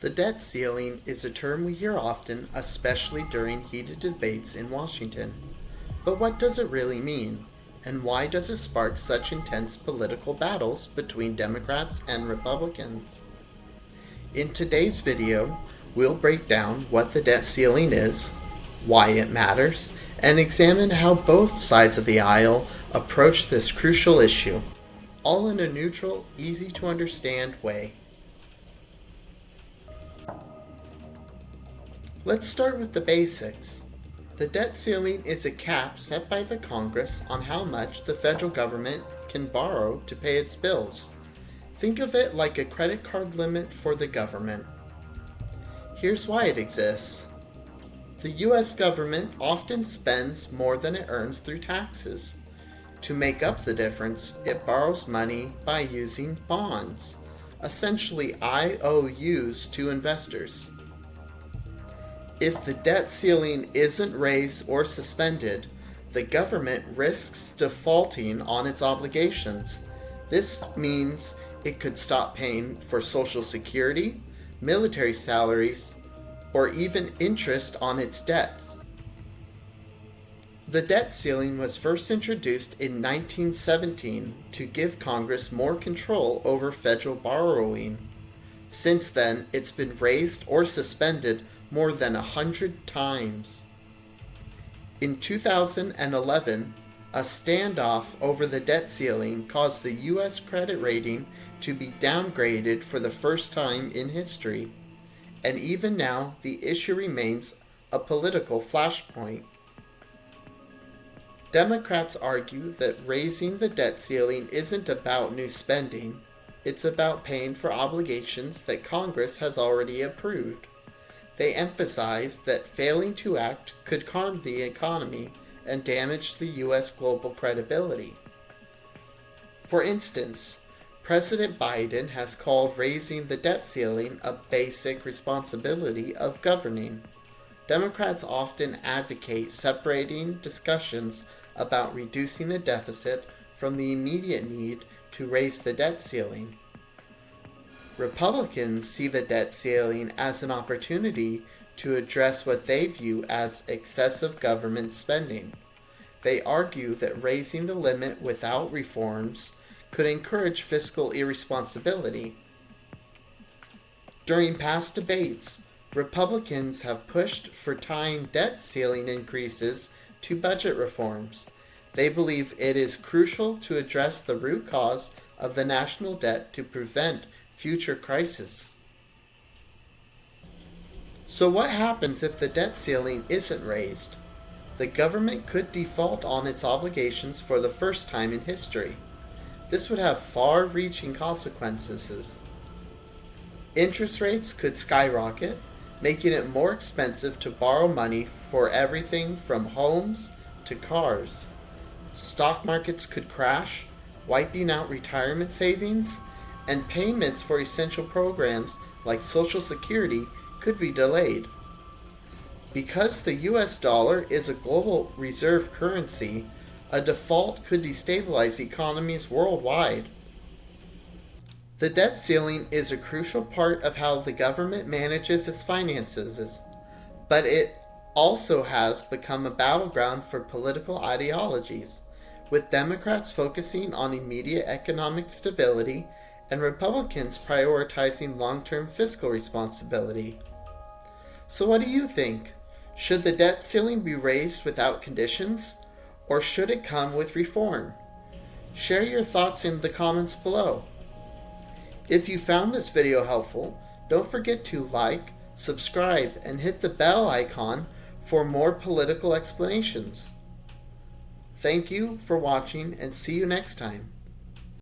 The debt ceiling is a term we hear often, especially during heated debates in Washington. But what does it really mean? And why does it spark such intense political battles between Democrats and Republicans? In today's video, we'll break down what the debt ceiling is, why it matters, and examine how both sides of the aisle approach this crucial issue, all in a neutral, easy to understand way. Let's start with the basics. The debt ceiling is a cap set by the Congress on how much the federal government can borrow to pay its bills. Think of it like a credit card limit for the government. Here's why it exists. The U.S. government often spends more than it earns through taxes. To make up the difference, it borrows money by using bonds, essentially IOUs to investors. If the debt ceiling isn't raised or suspended, the government risks defaulting on its obligations. This means it could stop paying for Social Security, military salaries, or even interest on its debts. The debt ceiling was first introduced in 1917 to give Congress more control over federal borrowing. Since then, it's been raised or suspended more than 100 times. In 2011, a standoff over the debt ceiling caused the U.S. credit rating to be downgraded for the first time in history. And even now, the issue remains a political flashpoint. Democrats argue that raising the debt ceiling isn't about new spending, it's about paying for obligations that Congress has already approved. They emphasize that failing to act could harm the economy and damage the U.S. global credibility. For instance, President Biden has called raising the debt ceiling a basic responsibility of governing. Democrats often advocate separating discussions about reducing the deficit from the immediate need to raise the debt ceiling. Republicans see the debt ceiling as an opportunity to address what they view as excessive government spending. They argue that raising the limit without reforms could encourage fiscal irresponsibility. During past debates, Republicans have pushed for tying debt ceiling increases to budget reforms. They believe it is crucial to address the root cause of the national debt to prevent future crisis. So what happens if the debt ceiling isn't raised? The government could default on its obligations for the first time in history. This would have far-reaching consequences. Interest rates could skyrocket, making it more expensive to borrow money for everything from homes to cars. Stock markets could crash, wiping out retirement savings, and payments for essential programs like Social Security could be delayed. Because the US dollar is a global reserve currency, a default could destabilize economies worldwide. The debt ceiling is a crucial part of how the government manages its finances, but it also has become a battleground for political ideologies, with Democrats focusing on immediate economic stability and Republicans prioritizing long-term fiscal responsibility. So what do you think? Should the debt ceiling be raised without conditions, or should it come with reform? Share your thoughts in the comments below. If you found this video helpful, don't forget to like, subscribe, and hit the bell icon for more political explanations. Thank you for watching and see you next time.